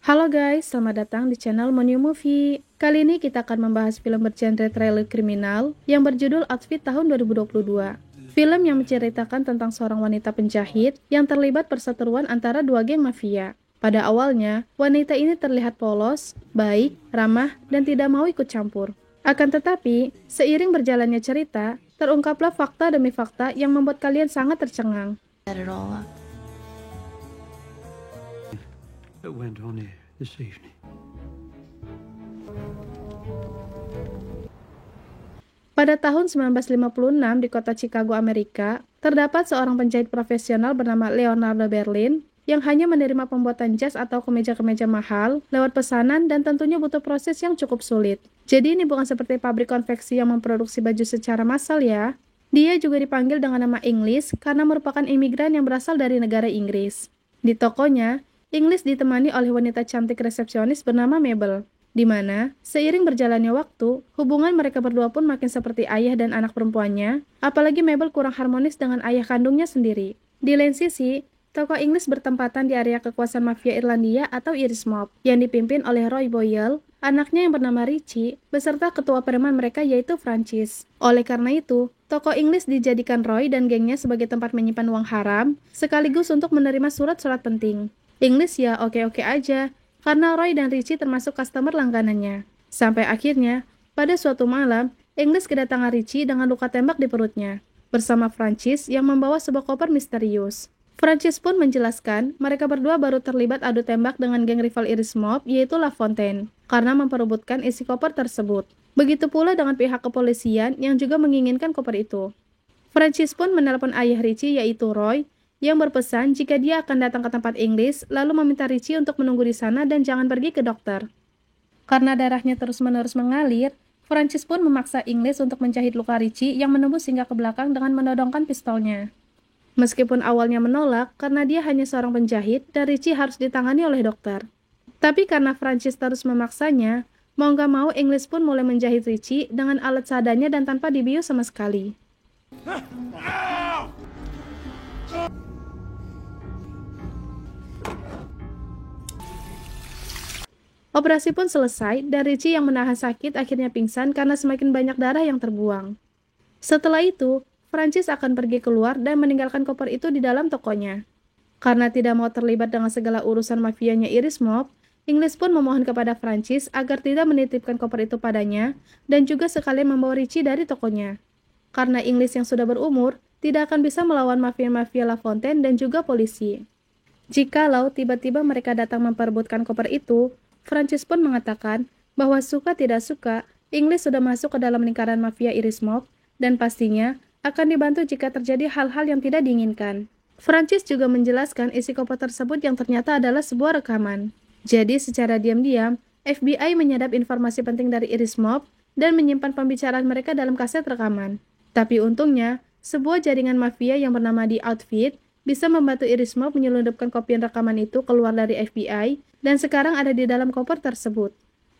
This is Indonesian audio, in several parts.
Halo guys, selamat datang di channel Money Movie. Kali ini kita akan membahas film bergenre thriller kriminal yang berjudul Outfit tahun 2022. Film yang menceritakan tentang seorang wanita penjahit yang terlibat perseteruan antara dua geng mafia. Pada awalnya, wanita ini terlihat polos, baik, ramah, dan tidak mau ikut campur. Akan tetapi, seiring berjalannya cerita, terungkaplah fakta demi fakta yang membuat kalian sangat tercengang. Set it all up. That went on here this evening. Pada tahun 1956 di kota Chicago, Amerika, terdapat seorang penjahit profesional bernama Leonardo Berlin yang hanya menerima pembuatan jas atau kemeja-kemeja mahal lewat pesanan dan tentunya butuh proses yang cukup sulit. Jadi ini bukan seperti pabrik konveksi yang memproduksi baju secara massal ya. Dia juga dipanggil dengan nama English karena merupakan imigran yang berasal dari negara Inggris. Di tokonya, English ditemani oleh wanita cantik resepsionis bernama Mabel, di mana seiring berjalannya waktu, hubungan mereka berdua pun makin seperti ayah dan anak perempuannya, apalagi Mabel kurang harmonis dengan ayah kandungnya sendiri. Di lain sisi, tokoh English bertempatan di area kekuasaan mafia Irlandia atau Irish Mob, yang dipimpin oleh Roy Boyle, anaknya yang bernama Richie, beserta ketua preman mereka yaitu Francis. Oleh karena itu, tokoh English dijadikan Roy dan gengnya sebagai tempat menyimpan uang haram, sekaligus untuk menerima surat-surat penting. English ya oke-oke aja, karena Roy dan Richie termasuk customer langganannya. Sampai akhirnya, pada suatu malam, English kedatangan Richie dengan luka tembak di perutnya, bersama Francis yang membawa sebuah koper misterius. Francis pun menjelaskan mereka berdua baru terlibat adu tembak dengan geng rival Irish Mob yaitu La Fontaine, karena memperebutkan isi koper tersebut. Begitu pula dengan pihak kepolisian yang juga menginginkan koper itu. Francis pun menelpon ayah Richie yaitu Roy, yang berpesan jika dia akan datang ke tempat English lalu meminta Richie untuk menunggu di sana dan jangan pergi ke dokter. Karena darahnya terus-menerus mengalir, Francis pun memaksa English untuk menjahit luka Richie yang menembus hingga ke belakang dengan menodongkan pistolnya. Meskipun awalnya menolak karena dia hanya seorang penjahit dan Richie harus ditangani oleh dokter. Tapi karena Francis terus memaksanya, mau nggak mau English pun mulai menjahit Richie dengan alat seadanya dan tanpa dibius sama sekali. Operasi pun selesai dan Richie yang menahan sakit akhirnya pingsan karena semakin banyak darah yang terbuang. Setelah itu, Francis akan pergi keluar dan meninggalkan koper itu di dalam tokonya. Karena tidak mau terlibat dengan segala urusan mafianya Irish Mob, English pun memohon kepada Francis agar tidak menitipkan koper itu padanya dan juga sekalian membawa Richie dari tokonya. Karena English yang sudah berumur, tidak akan bisa melawan mafia-mafia La Fontaine dan juga polisi. Jikalau tiba-tiba mereka datang memperebutkan koper itu, Francis pun mengatakan bahwa suka tidak suka, English sudah masuk ke dalam lingkaran mafia Irish Mob dan pastinya akan dibantu jika terjadi hal-hal yang tidak diinginkan. Francis juga menjelaskan isi koper tersebut yang ternyata adalah sebuah rekaman. Jadi secara diam-diam, FBI menyadap informasi penting dari Irish Mob dan menyimpan pembicaraan mereka dalam kaset rekaman. Tapi untungnya, sebuah jaringan mafia yang bernama The Outfit bisa membantu Irish Mob menyelundupkan kopian rekaman itu keluar dari FBI dan sekarang ada di dalam koper tersebut.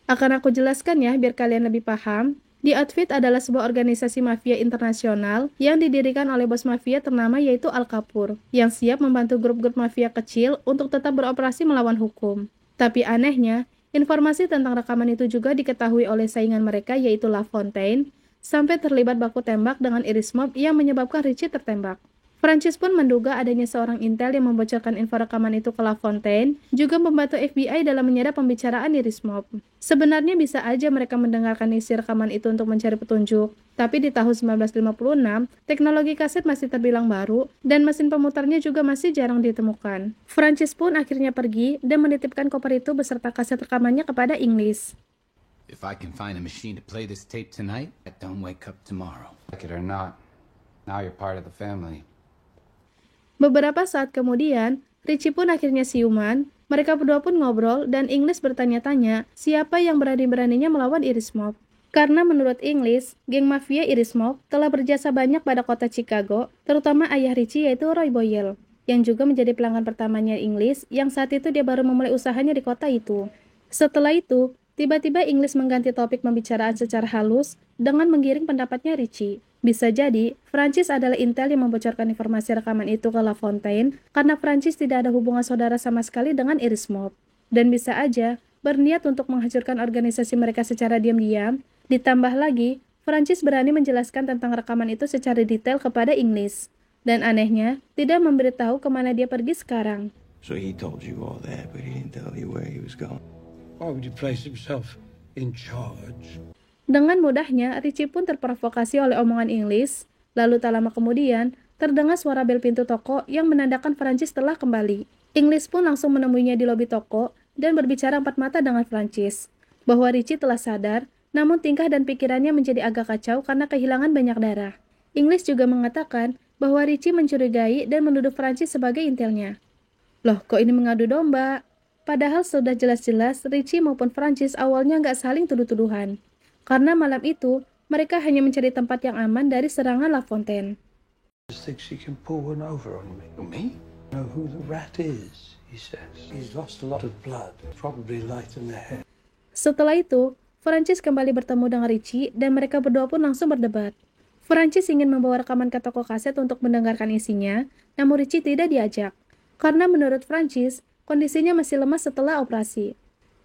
Akan aku jelaskan ya biar kalian lebih paham. The Outfit adalah sebuah organisasi mafia internasional yang didirikan oleh bos mafia ternama yaitu Al Capone, yang siap membantu grup-grup mafia kecil untuk tetap beroperasi melawan hukum. Tapi anehnya, informasi tentang rekaman itu juga diketahui oleh saingan mereka yaitu La Fontaine, sampai terlibat baku tembak dengan Irish Mob yang menyebabkan Richie tertembak. Francis pun menduga adanya seorang intel yang membocorkan info rekaman itu ke La Fontaine, juga membantu FBI dalam menyadap pembicaraan Irish Mob. Sebenarnya bisa aja mereka mendengarkan isi rekaman itu untuk mencari petunjuk, tapi di tahun 1956, teknologi kaset masih terbilang baru, dan mesin pemutarnya juga masih jarang ditemukan. Francis pun akhirnya pergi dan menitipkan koper itu beserta kaset rekamannya kepada English. If I can find a machine to play this tape tonight, don't wake up tomorrow. Like it or not, now you're part of the family. Beberapa saat kemudian, Richie pun akhirnya siuman, mereka berdua pun ngobrol dan English bertanya-tanya siapa yang berani-beraninya melawan Irish Mob. Karena menurut English, geng mafia Irish Mob telah berjasa banyak pada kota Chicago, terutama ayah Richie yaitu Roy Boyle, yang juga menjadi pelanggan pertamanya English yang saat itu dia baru memulai usahanya di kota itu. Setelah itu, tiba-tiba English mengganti topik pembicaraan secara halus dengan menggiring pendapatnya Richie. Bisa jadi, Francis adalah intel yang membocorkan informasi rekaman itu ke La Fontaine karena Francis tidak ada hubungan saudara sama sekali dengan Irish Mob. dan bisa aja berniat untuk menghancurkan organisasi mereka secara diam-diam. Ditambah lagi, Prancis berani menjelaskan tentang rekaman itu secara detail kepada Inggris. Dan anehnya, tidak memberitahu kemana dia pergi sekarang. So he told you all that, but he didn't tell you where he was going. Why would he place himself in charge? Dengan mudahnya, Richie pun terprovokasi oleh omongan Inggris. Lalu tak lama kemudian, terdengar suara bel pintu toko yang menandakan Prancis telah kembali. Inggris pun langsung menemuinya di lobi toko dan berbicara empat mata dengan Prancis, bahwa Richie telah sadar, namun tingkah dan pikirannya menjadi agak kacau karena kehilangan banyak darah. Inggris juga mengatakan bahwa Richie mencurigai dan menuduh Prancis sebagai intelnya. Loh, kok ini mengadu domba? Padahal sudah jelas-jelas Richie maupun Prancis awalnya nggak saling tuduh-tuduhan. Karena malam itu, mereka hanya mencari tempat yang aman dari serangan La Fontaine. Just thinks she can pull one over on me. Me? Know who the rat is, he says. He's lost a lot of blood, probably light in the head. Setelah itu, Prancis kembali bertemu dengan Richie dan mereka berdua pun langsung berdebat. Prancis ingin membawa rekaman ke toko kaset untuk mendengarkan isinya, namun Richie tidak diajak. Karena menurut Prancis, kondisinya masih lemah setelah operasi.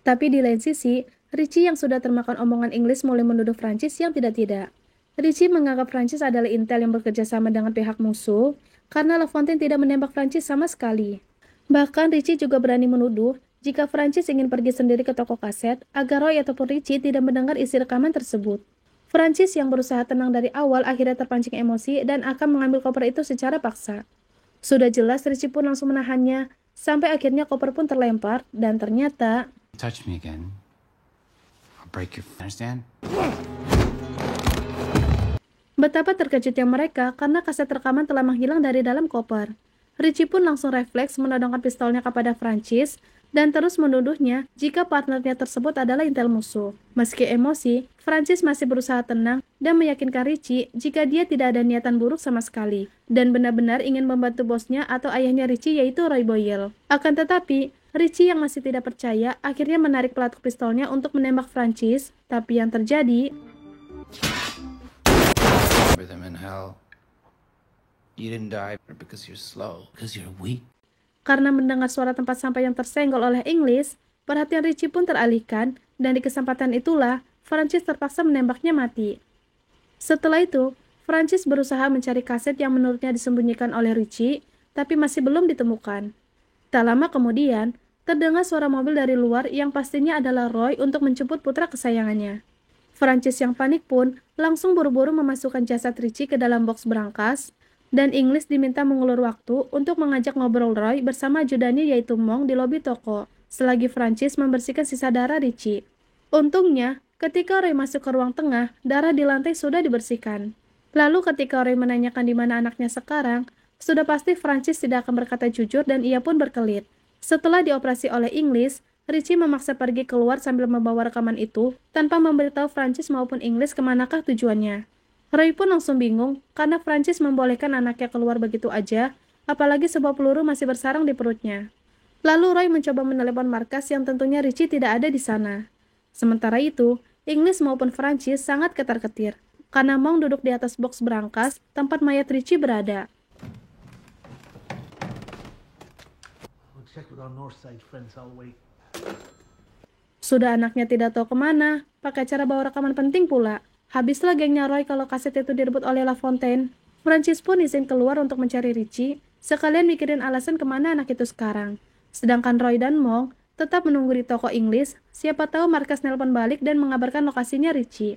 Tapi di lain sisi, Richie yang sudah termakan omongan Inggris mulai menuduh Prancis yang tidak-tidak. Richie menganggap Prancis adalah intel yang bekerja sama dengan pihak musuh, karena La Fontaine tidak menembak Prancis sama sekali. Bahkan Richie juga berani menuduh jika Prancis ingin pergi sendiri ke toko kaset agar Roy ataupun Richie tidak mendengar isi rekaman tersebut. Prancis yang berusaha tenang dari awal akhirnya terpancing emosi dan akan mengambil koper itu secara paksa. Sudah jelas Richie pun langsung menahannya, sampai akhirnya koper pun terlempar dan ternyata... Touch me again. I'll break your... Understand? Betapa terkejutnya mereka karena kaset rekaman telah menghilang dari dalam koper. Richie pun langsung refleks menodongkan pistolnya kepada Prancis dan terus menuduhnya jika partnernya tersebut adalah intel musuh. Meski emosi, Prancis masih berusaha tenang dan meyakinkan Richie jika dia tidak ada niatan buruk sama sekali dan benar-benar ingin membantu bosnya atau ayahnya Richie yaitu Roy Boyle. Akan tetapi, Richie yang masih tidak percaya akhirnya menarik pelatuk pistolnya untuk menembak Prancis, tapi yang terjadi... Remember them in hell. You didn't die because you're slow, because you're weak. Karena mendengar suara tempat sampah yang tersenggol oleh Inggris, perhatian Richie pun teralihkan, dan di kesempatan itulah, Prancis terpaksa menembaknya mati. Setelah itu, Prancis berusaha mencari kaset yang menurutnya disembunyikan oleh Richie, tapi masih belum ditemukan. Tak lama kemudian, terdengar suara mobil dari luar yang pastinya adalah Roy untuk menjemput putra kesayangannya. Prancis yang panik pun langsung buru-buru memasukkan jasad Richie ke dalam box berangkas, dan Inggris diminta mengulur waktu untuk mengajak ngobrol Roy bersama ajudannya yaitu Monk di lobi toko, selagi Prancis membersihkan sisa darah Richie. Untungnya, ketika Roy masuk ke ruang tengah, darah di lantai sudah dibersihkan. Lalu ketika Roy menanyakan di mana anaknya sekarang, sudah pasti Prancis tidak akan berkata jujur dan ia pun berkelit. Setelah dioperasi oleh Inggris, Richie memaksa pergi keluar sambil membawa rekaman itu tanpa memberitahu Prancis maupun Inggris kemanakah tujuannya. Roy pun langsung bingung karena Prancis membolehkan anaknya keluar begitu aja, apalagi sebuah peluru masih bersarang di perutnya. Lalu Roy mencoba menelepon markas yang tentunya Richie tidak ada di sana. Sementara itu, Inggris maupun Prancis sangat ketar-ketir karena Monk duduk di atas box berangkas tempat mayat Richie berada. We'll check with our north side friends, I'll wait. Sudah anaknya tidak tahu kemana, pakai cara bawa rekaman penting pula. Habislah gengnya Roy kalau kaset itu direbut oleh La Fontaine. Prancis pun izin keluar untuk mencari Richie, sekalian mikirin alasan kemana anak itu sekarang. Sedangkan Roy dan Monk tetap menunggu di toko Inggris, siapa tahu markas nelpon balik dan mengabarkan lokasinya Richie.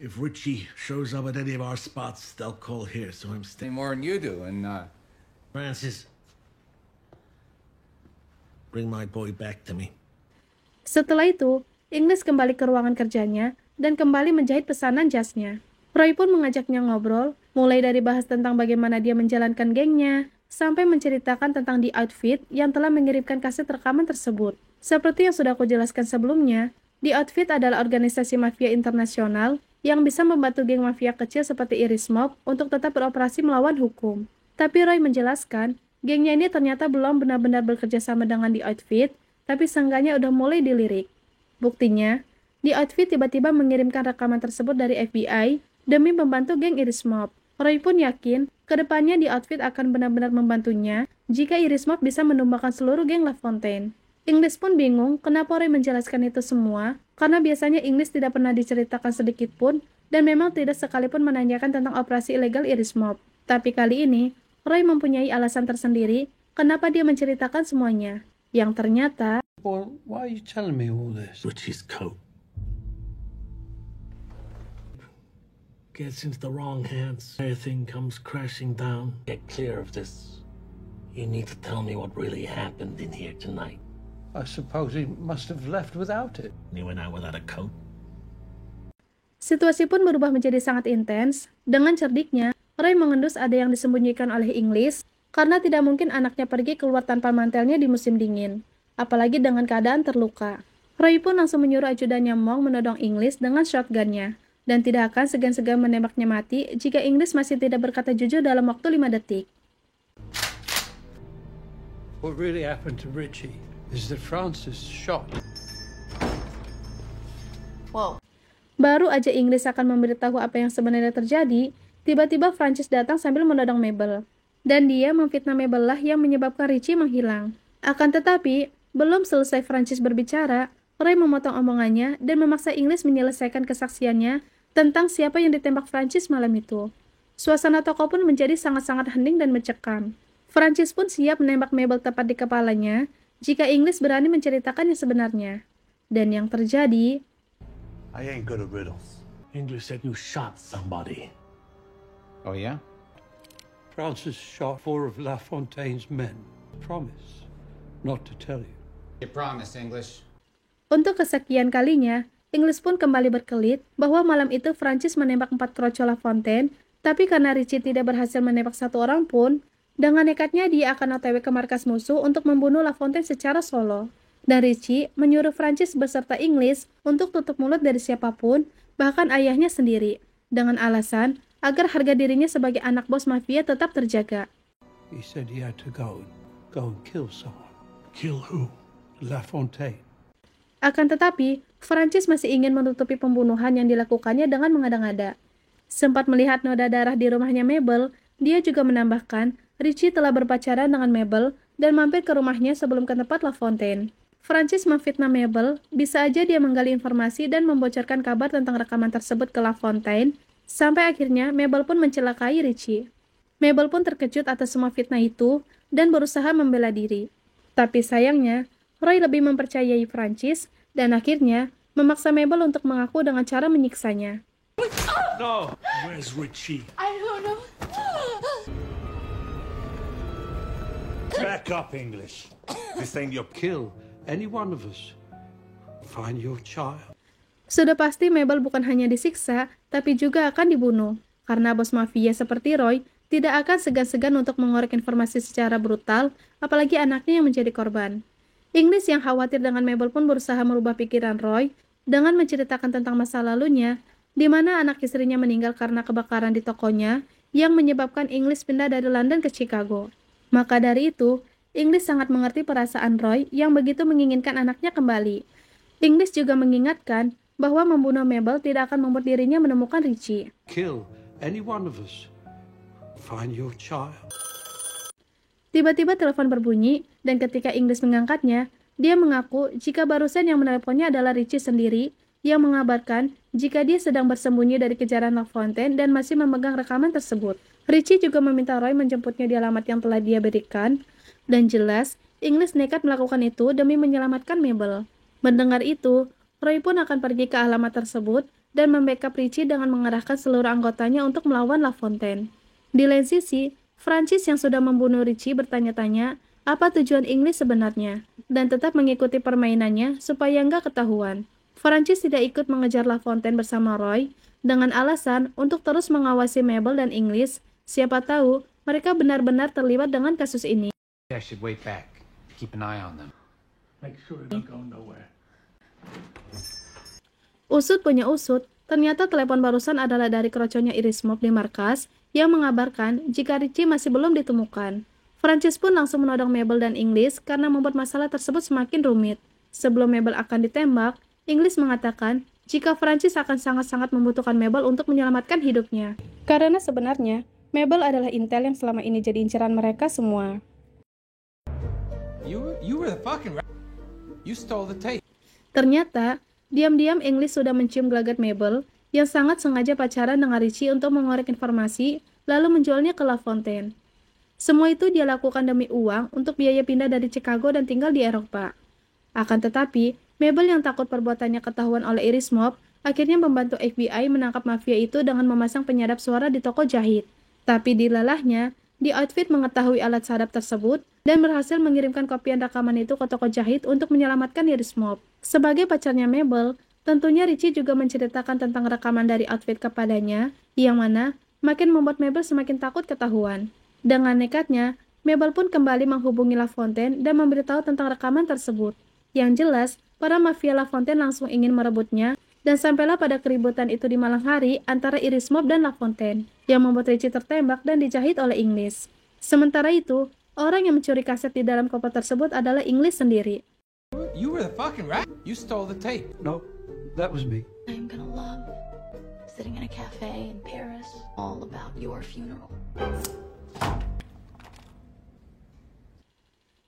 If Richie shows up at any of our spots, they'll call here, so I'm Say staying. more than you do, and Francis, bring my boy back to me. Setelah itu, Inggris kembali ke ruangan kerjanya dan kembali menjahit pesanan jasnya. Roy pun mengajaknya ngobrol, mulai dari bahas tentang bagaimana dia menjalankan gengnya, sampai menceritakan tentang The Outfit yang telah mengirimkan kaset rekaman tersebut. Seperti yang sudah aku jelaskan sebelumnya, The Outfit adalah organisasi mafia internasional yang bisa membantu geng mafia kecil seperti Irish Mob untuk tetap beroperasi melawan hukum. Tapi Roy menjelaskan, gengnya ini ternyata belum benar-benar bekerja sama dengan The Outfit, tapi seenggaknya udah mulai dilirik. Buktinya, The Outfit tiba-tiba mengirimkan rekaman tersebut dari FBI demi membantu geng Irish Mob. Roy pun yakin, kedepannya The Outfit akan benar-benar membantunya jika Irish Mob bisa menumbangkan seluruh geng La Fontaine. Inggris pun bingung kenapa Roy menjelaskan itu semua, karena biasanya Inggris tidak pernah diceritakan sedikit pun, dan memang tidak sekalipun menanyakan tentang operasi ilegal Irish Mob. Tapi kali ini, Roy mempunyai alasan tersendiri kenapa dia menceritakan semuanya, yang ternyata Well, why are you telling me all this? Richie's coat gets into the wrong hands. Everything comes crashing down. Get clear of this. You need to tell me what really happened in here tonight. I suppose he must have left without it. You went out without a coat? situasi pun berubah menjadi sangat intens. Dengan cerdiknya, Roy mengendus ada yang disembunyikan oleh Inggris, karena tidak mungkin anaknya pergi keluar tanpa mantelnya di musim dingin, apalagi dengan keadaan terluka. Roy pun langsung menyuruh ajudannya Monk menodong Inggris dengan shotgunnya, dan tidak akan segan-segan menembaknya mati jika Inggris masih tidak berkata jujur dalam waktu 5 detik. What really happened to Richie is that Francis shot. Whoa. Baru aja Inggris akan memberitahu apa yang sebenarnya terjadi, tiba-tiba Francis datang sambil menodong Mabel. Dan dia memfitnah Mabel lah yang menyebabkan Richie menghilang. Akan tetapi, belum selesai Francis berbicara, Roy memotong omongannya dan memaksa Inggris menyelesaikan kesaksiannya tentang siapa yang ditembak Francis malam itu. Suasana toko pun menjadi sangat-sangat hening dan mencekam. Francis pun siap menembak Mabel tepat di kepalanya jika Inggris berani menceritakan yang sebenarnya. Dan yang terjadi, I ain't good at riddles. English said you shot somebody. Oh, yeah? Francis shot 4 of La Fontaine's men. Promise not to tell you. You promise, English. untuk kesekian kalinya, Inggris pun kembali berkelit bahwa malam itu Francis menembak 4 kroco La Fontaine, tapi karena Richie tidak berhasil menembak 1 orang pun, dengan nekatnya dia akan OTW ke markas musuh untuk membunuh La Fontaine secara solo. Dan Richie menyuruh Francis beserta Inggris untuk tutup mulut dari siapapun, bahkan ayahnya sendiri, dengan alasan agar harga dirinya sebagai anak bos mafia tetap terjaga. He said he had to go and kill someone. Kill who? La Fontaine. Akan tetapi, Francis masih ingin menutupi pembunuhan yang dilakukannya dengan mengada-ngada. Sempat melihat noda darah di rumahnya Mabel, dia juga menambahkan Richie telah berpacaran dengan Mabel dan mampir ke rumahnya sebelum ke tempat La Fontaine. Francis memfitnah Mabel, bisa aja dia menggali informasi dan membocorkan kabar tentang rekaman tersebut ke La Fontaine, sampai akhirnya Mabel pun mencelakai Richie. Mabel pun terkejut atas semua fitnah itu dan berusaha membela diri. Tapi sayangnya, Roy lebih mempercayai Francis dan akhirnya memaksa Mabel untuk mengaku dengan cara menyiksanya. No! Where's Richie? I don't know. Back up, English. This ain't your Kill any one of us. Find your child. Sudah pasti Mabel bukan hanya disiksa, tapi juga akan dibunuh. Karena bos mafia seperti Roy tidak akan segan-segan untuk mengorek informasi secara brutal, apalagi anaknya yang menjadi korban. Inggris yang khawatir dengan Mabel pun berusaha merubah pikiran Roy dengan menceritakan tentang masa lalunya, di mana anak istrinya meninggal karena kebakaran di tokonya yang menyebabkan Inggris pindah dari London ke Chicago. Maka dari itu, Inggris sangat mengerti perasaan Roy yang begitu menginginkan anaknya kembali. Inggris juga mengingatkan bahwa membunuh Mabel tidak akan membuat dirinya menemukan Richie. Kill any one of us. Find your child. Tiba-tiba telepon berbunyi, dan ketika Inggris mengangkatnya, dia mengaku jika barusan yang menelponnya adalah Richie sendiri, yang mengabarkan jika dia sedang bersembunyi dari kejaran La Fontaine dan masih memegang rekaman tersebut. Richie juga meminta Roy menjemputnya di alamat yang telah dia berikan, dan jelas, Inggris nekat melakukan itu demi menyelamatkan Mabel. Mendengar itu, Roy pun akan pergi ke alamat tersebut dan membackup Richie dengan mengerahkan seluruh anggotanya untuk melawan La Fontaine. Di lain sisi, Francis yang sudah membunuh Richie bertanya-tanya apa tujuan Inggris sebenarnya, dan tetap mengikuti permainannya supaya nggak ketahuan. Francis tidak ikut mengejar La Fontaine bersama Roy, dengan alasan untuk terus mengawasi Mabel dan Inggris, siapa tahu mereka benar-benar terlibat dengan kasus ini. I should wait back. Keep an eye on them. Make sure they don't go nowhere. Usut punya usut, ternyata telepon barusan adalah dari kroconya Irish Mob di markas yang mengabarkan jika Richie masih belum ditemukan. Francis pun langsung menodong Mabel dan Inggris karena membuat masalah tersebut semakin rumit. Sebelum Mabel akan ditembak, Inggris mengatakan jika Francis akan sangat-sangat membutuhkan Mabel untuk menyelamatkan hidupnya. Karena sebenarnya, Mabel adalah intel yang selama ini jadi inceran mereka semua. You were the fucking You stole the tape. Ternyata, diam-diam English sudah mencium gelagat Mabel yang sangat sengaja pacaran dengan Richie untuk mengorek informasi lalu menjualnya ke LaFontaine. Semua itu dia lakukan demi uang untuk biaya pindah dari Chicago dan tinggal di Eropa. Akan tetapi, Mabel yang takut perbuatannya ketahuan oleh Iris Mob akhirnya membantu FBI menangkap mafia itu dengan memasang penyadap suara di toko jahit. Tapi dilalahnya, The Outfit mengetahui alat sadap tersebut dan berhasil mengirimkan kopian rekaman itu ke toko jahit untuk menyelamatkan Iris Mob. Sebagai pacarnya Mabel, tentunya Richie juga menceritakan tentang rekaman dari Outfit kepadanya, yang mana makin membuat Mabel semakin takut ketahuan. Dengan nekatnya, Mabel pun kembali menghubungi LaFontaine dan memberitahu tentang rekaman tersebut. Yang jelas, para mafia LaFontaine langsung ingin merebutnya, dan sampailah pada keributan itu di malam hari antara Iris Mob dan LaFontaine, yang membuat Richie tertembak dan dijahit oleh English. Sementara itu, orang yang mencuri kaset di dalam koper tersebut adalah English sendiri. You were the fucking rat. You stole the tape. No, that was me. I'm gonna love sitting in a cafe in Paris, all about your funeral.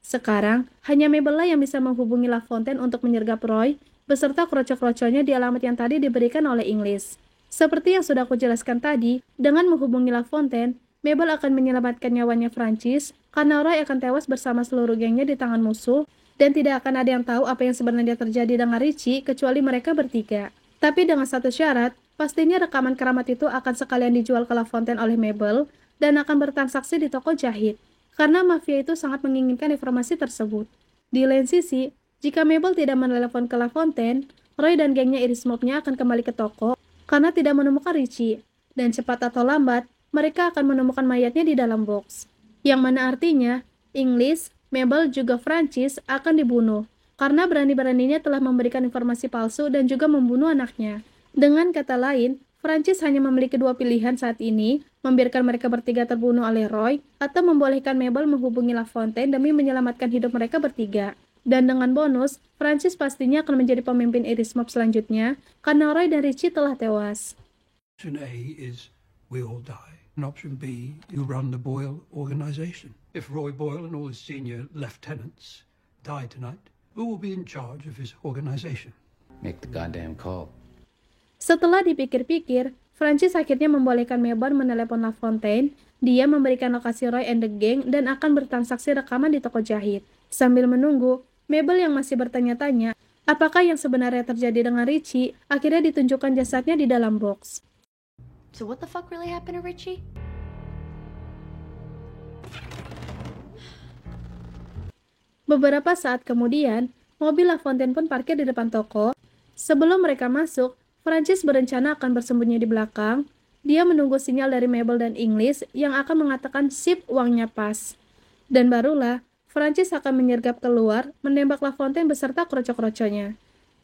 Sekarang, hanya Mabel lah yang bisa menghubungi LaFontaine untuk menyergap Roy, beserta kroco-kroconya di alamat yang tadi diberikan oleh English. Seperti yang sudah aku jelaskan tadi, dengan menghubungi LaFontaine, Mabel akan menyelamatkan nyawanya Francis, karena Roy akan tewas bersama seluruh gengnya di tangan musuh, dan tidak akan ada yang tahu apa yang sebenarnya terjadi dengan Richie kecuali mereka bertiga. Tapi dengan satu syarat, pastinya rekaman keramat itu akan sekalian dijual ke LaFontaine oleh Mabel, dan akan bertransaksi di toko jahit, karena mafia itu sangat menginginkan informasi tersebut. Di lain sisi, jika Mabel tidak menelepon ke LaFontaine, Roy dan gengnya Iris Mob-nya akan kembali ke toko karena tidak menemukan Richie, dan cepat atau lambat, mereka akan menemukan mayatnya di dalam box. Yang mana artinya, English, Mabel, juga Francis akan dibunuh, karena berani-beraninya telah memberikan informasi palsu dan juga membunuh anaknya. Dengan kata lain, Francis hanya memiliki dua pilihan saat ini, membiarkan mereka bertiga terbunuh oleh Roy, atau membolehkan Mabel menghubungi LaFontaine demi menyelamatkan hidup mereka bertiga. Dan dengan bonus, Francis pastinya akan menjadi pemimpin Iris Mob selanjutnya, karena Roy dan Richie telah tewas. Option A is we all die. And option B, you run the Boyle organization. If Roy Boyle and all his senior lieutenants die tonight, who will be in charge of his organization? Make the goddamn call. Setelah dipikir-pikir, Francis akhirnya membolehkan Mabel menelepon LaFontaine. Dia memberikan lokasi Roy and the gang dan akan bertransaksi rekaman di toko jahit. Sambil menunggu, Mabel yang masih bertanya-tanya apakah yang sebenarnya terjadi dengan Richie akhirnya ditunjukkan jasadnya di dalam box. So what the fuck really happened to Richie? Beberapa saat kemudian, mobil LaFontaine pun parkir di depan toko. Sebelum mereka masuk, Francis berencana akan bersembunyi di belakang. Dia menunggu sinyal dari Mabel dan English yang akan mengatakan sip uangnya pas. Dan barulah, Francis akan menyergap keluar, menembak LaFontaine beserta kroco-kroconya.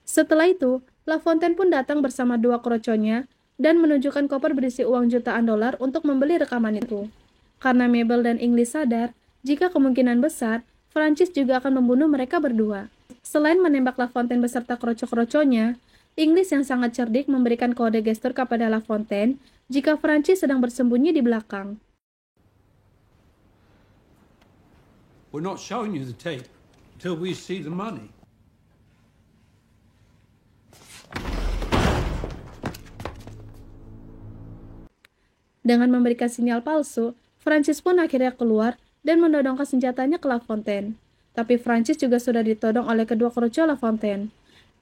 Setelah itu, LaFontaine pun datang bersama dua kroconya dan menunjukkan koper berisi uang jutaan dolar untuk membeli rekaman itu. Karena Mabel dan English sadar, jika kemungkinan besar, Francis juga akan membunuh mereka berdua. Selain menembak LaFontaine beserta kroco-kroconya, English yang sangat cerdik memberikan kode gestur kepada LaFontaine jika Francis sedang bersembunyi di belakang. We're not showing you the tape until we see the money. Dengan memberikan sinyal palsu, Francis pun akhirnya keluar dan menodongkan senjatanya ke LaFontaine. Tapi Francis juga sudah ditodong oleh kedua kroco LaFontaine.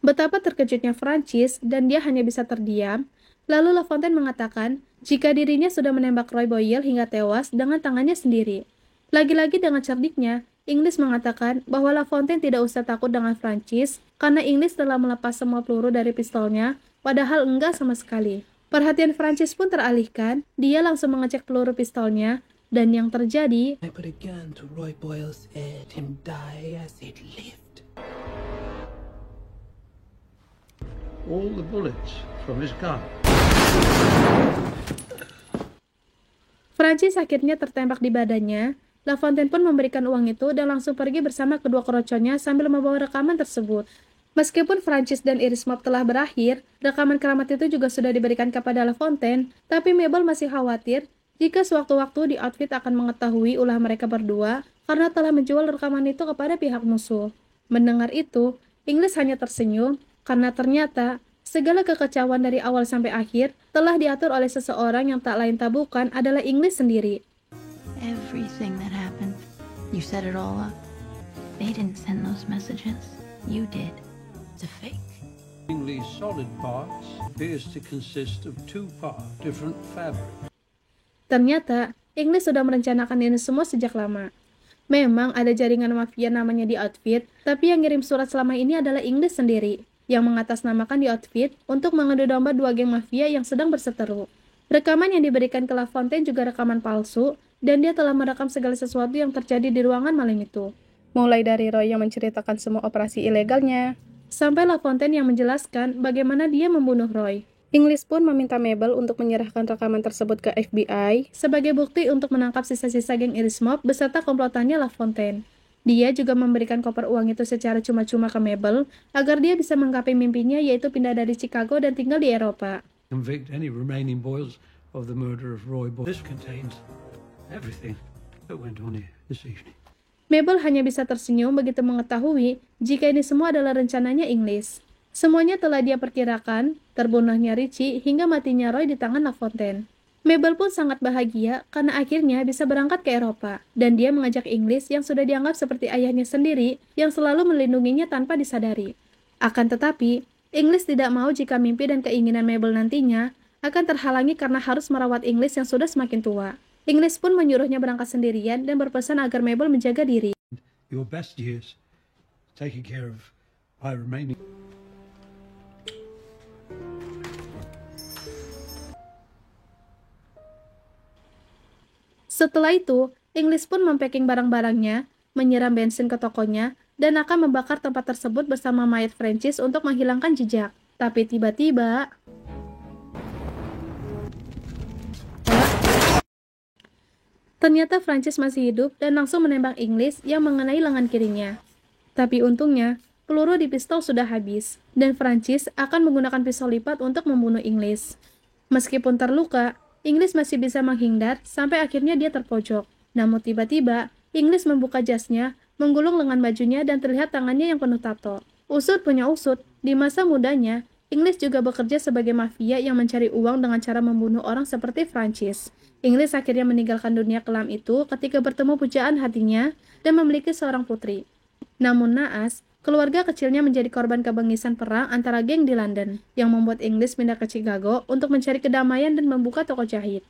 Betapa terkejutnya Francis dan dia hanya bisa terdiam. Lalu LaFontaine mengatakan jika dirinya sudah menembak Roy Boyle hingga tewas dengan tangannya sendiri. Lagi-lagi dengan cerdiknya, English mengatakan bahwa LaFontaine tidak usah takut dengan Francis karena English telah melepas semua peluru dari pistolnya, padahal enggak sama sekali. Perhatian Francis pun teralihkan, dia langsung mengecek peluru pistolnya, dan yang terjadi, I put a gun to Roy Boyle's head, him die as it lived. All the bullets from his gun. Francis akhirnya tertembak di badannya. LaFontaine pun memberikan uang itu dan langsung pergi bersama kedua kroconya sambil membawa rekaman tersebut. Meskipun Francis dan Iris Mob telah berakhir, rekaman keramat itu juga sudah diberikan kepada LaFontaine, tapi Mabel masih khawatir jika sewaktu-waktu The Outfit akan mengetahui ulah mereka berdua karena telah menjual rekaman itu kepada pihak musuh. Mendengar itu, Inggris hanya tersenyum karena ternyata segala kekacauan dari awal sampai akhir telah diatur oleh seseorang yang tak lain tak bukan adalah Inggris sendiri. Everything that happened, you set it all up. They didn't send those messages. You did. It's a fake. These solid parts appears to consist of two-part different fabric. Ternyata, Inggris sudah merencanakan ini semua sejak lama. Memang ada jaringan mafia namanya The Outfit, tapi yang ngirim surat selama ini adalah Inggris sendiri, yang mengatasnamakan The Outfit untuk mengadu domba dua geng mafia yang sedang berseteru. Rekaman yang diberikan ke LaFontaine juga rekaman palsu, dan dia telah merekam segala sesuatu yang terjadi di ruangan malam itu. Mulai dari Roy yang menceritakan semua operasi ilegalnya, sampai LaFontaine yang menjelaskan bagaimana dia membunuh Roy. Inggris pun meminta Mabel untuk menyerahkan rekaman tersebut ke FBI sebagai bukti untuk menangkap sisa-sisa geng Irish Mob beserta komplotannya LaFontaine. Dia juga memberikan koper uang itu secara cuma-cuma ke Mabel agar dia bisa menggapai mimpinya, yaitu pindah dari Chicago dan tinggal di Eropa. Convict any remaining Boyles of the murder of Roy Boyle. This contains everything that went on here this evening. Mabel hanya bisa tersenyum begitu mengetahui jika ini semua adalah rencananya Inggris. Semuanya telah dia perkirakan, terbunuhnya Richie hingga matinya Roy di tangan LaFontaine. Mabel pun sangat bahagia karena akhirnya bisa berangkat ke Eropa, dan dia mengajak Inggris yang sudah dianggap seperti ayahnya sendiri yang selalu melindunginya tanpa disadari. Akan tetapi, Inggris tidak mau jika mimpi dan keinginan Mabel nantinya akan terhalangi karena harus merawat Inggris yang sudah semakin tua. Inggris pun menyuruhnya berangkat sendirian dan berpesan agar Mabel menjaga diri. Your best years taken care of by remaining. Setelah itu, Inggris pun mempacking barang-barangnya, menyiram bensin ke tokonya, dan akan membakar tempat tersebut bersama mayat Francis untuk menghilangkan jejak. Tapi tiba-tiba, ternyata Francis masih hidup dan langsung menembak Inggris yang mengenai lengan kirinya. Tapi untungnya, peluru di pistol sudah habis, dan Francis akan menggunakan pisau lipat untuk membunuh Inggris. Meskipun terluka, Inggris masih bisa menghindar sampai akhirnya dia terpojok. Namun tiba-tiba, Inggris membuka jasnya, menggulung lengan bajunya dan terlihat tangannya yang penuh tato. Usut punya usut, di masa mudanya, Inggris juga bekerja sebagai mafia yang mencari uang dengan cara membunuh orang seperti Francis. Inggris akhirnya meninggalkan dunia kelam itu ketika bertemu pujaan hatinya dan memiliki seorang putri. Namun naas, keluarga kecilnya menjadi korban kebengisan perang antara geng di London, yang membuat Inggris pindah ke Chicago untuk mencari kedamaian dan membuka toko jahit.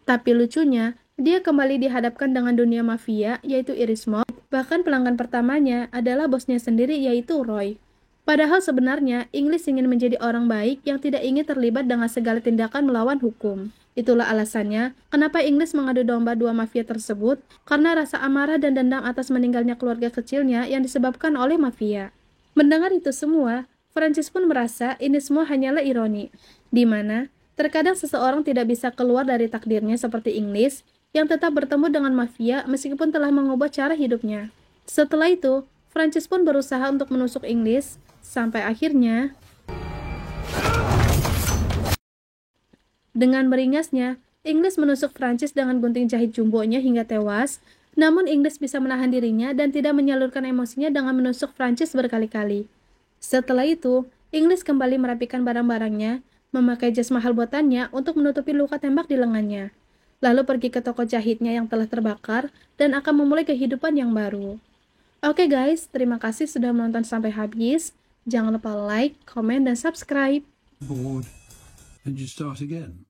Tapi lucunya, dia kembali dihadapkan dengan dunia mafia, yaitu Irish Mob. Bahkan pelanggan pertamanya adalah bosnya sendiri, yaitu Roy. Padahal sebenarnya, Inggris ingin menjadi orang baik yang tidak ingin terlibat dengan segala tindakan melawan hukum. Itulah alasannya kenapa Inggris mengadu domba dua mafia tersebut, karena rasa amarah dan dendam atas meninggalnya keluarga kecilnya yang disebabkan oleh mafia. Mendengar itu semua, Francis pun merasa ini semua hanyalah ironi, di mana terkadang seseorang tidak bisa keluar dari takdirnya seperti Inggris yang tetap bertemu dengan mafia meskipun telah mengubah cara hidupnya. Setelah itu, Francis pun berusaha untuk menusuk Inggris, sampai akhirnya dengan beringasnya, Inggris menusuk Francis dengan gunting jahit jumbonya hingga tewas, namun Inggris bisa menahan dirinya dan tidak menyalurkan emosinya dengan menusuk Francis berkali-kali. Setelah itu, Inggris kembali merapikan barang-barangnya, memakai jas mahal buatannya untuk menutupi luka tembak di lengannya, lalu pergi ke toko jahitnya yang telah terbakar dan akan memulai kehidupan yang baru. Oke guys, terima kasih sudah menonton sampai habis. Jangan lupa like, komen, dan subscribe. Bored, and you start again.